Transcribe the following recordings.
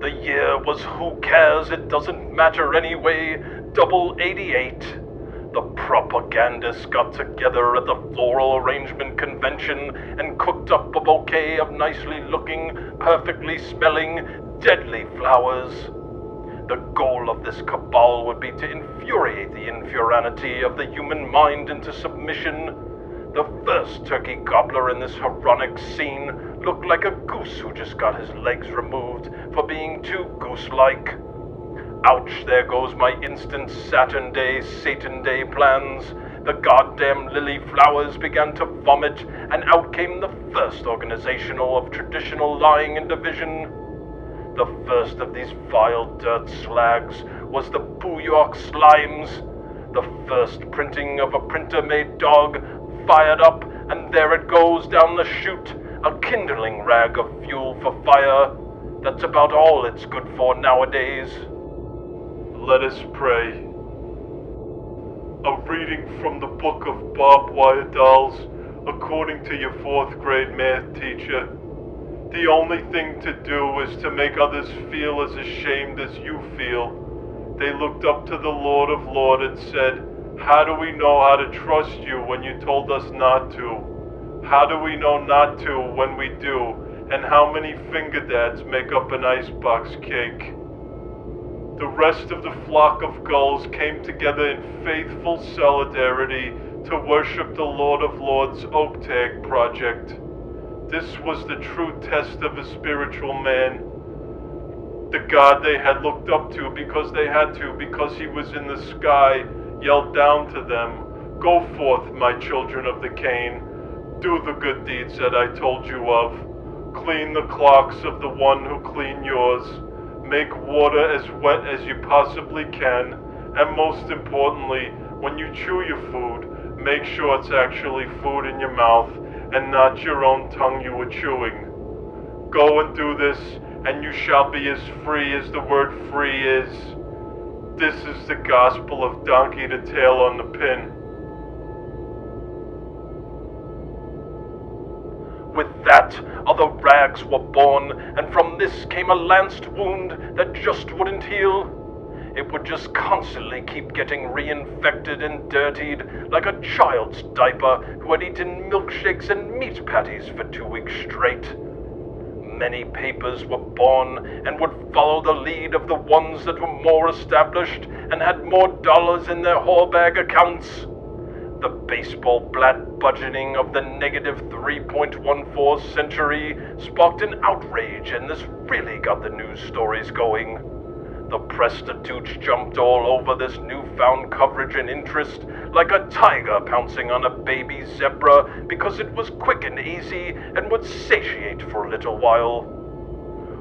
The year was who cares, it doesn't matter anyway, double 88. The propagandists got together at the floral arrangement convention and cooked up a bouquet of nicely looking, perfectly smelling, deadly flowers. The goal of this cabal would be to infuriate the infuranity of the human mind into submission. The first turkey gobbler in this Huronic scene looked like a goose who just got his legs removed for being too goose-like. Ouch, there goes my instant Saturn Day, Satan Day plans. The goddamn lily flowers began to vomit, and out came the first organizational of traditional lying and division. The first of these vile dirt slags was the Boo York Slimes. The first printing of a printer-made dog fired up, and there it goes down the chute, a kindling rag of fuel for fire. That's about all it's good for nowadays. Let us pray. A reading from the book of barbed wire dolls, according to your 4th grade math teacher. The only thing to do is to make others feel as ashamed as you feel. They looked up to the Lord of Lords and said, "How do we know how to trust you when you told us not to? How do we know not to when we do? And how many finger dads make up an icebox cake?" The rest of the flock of gulls came together in faithful solidarity to worship the Lord of Lords Oak Tag project. This was the true test of a spiritual man. The God they had looked up to because they had to, because he was in the sky, yelled down to them, "Go forth, my children of the cane. Do the good deeds that I told you of. Clean the clocks of the one who cleaned yours. Make water as wet as you possibly can. And most importantly, when you chew your food, make sure it's actually food in your mouth and not your own tongue you were chewing. Go and do this, and you shall be as free as the word free is." This is the gospel of donkey to tail on the pin. With that, other rags were born, and from this came a lanced wound that just wouldn't heal. It would just constantly keep getting reinfected and dirtied, like a child's diaper who had eaten milkshakes and meat patties for 2 weeks straight. Many papers were born and would follow the lead of the ones that were more established and had more dollars in their whore-bag accounts. The baseball blat budgeting of the negative 3.14 century sparked an outrage, and this really got the news stories going. The prostitutes jumped all over this newfound coverage and interest like a tiger pouncing on a baby zebra because it was quick and easy and would satiate for a little while.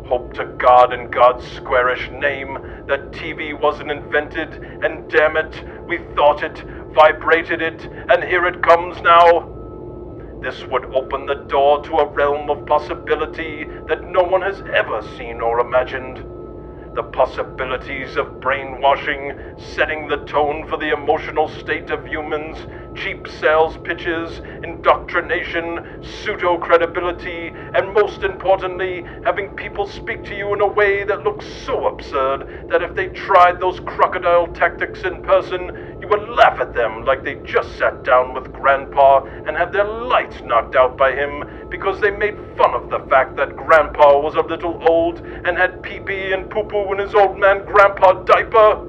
Hope to God in God's squarish name that TV wasn't invented, and damn it, we thought it, vibrated it, and here it comes now. This would open the door to a realm of possibility that no one has ever seen or imagined. The possibilities of brainwashing, setting the tone for the emotional state of humans, cheap sales pitches, indoctrination, pseudo-credibility, and most importantly, having people speak to you in a way that looks so absurd that if they tried those crocodile tactics in person, you would laugh at them like they just sat down with Grandpa and had their lights knocked out by him because they made fun of the fact that Grandpa was a little old and had pee-pee and poo-poo in his old man Grandpa diaper.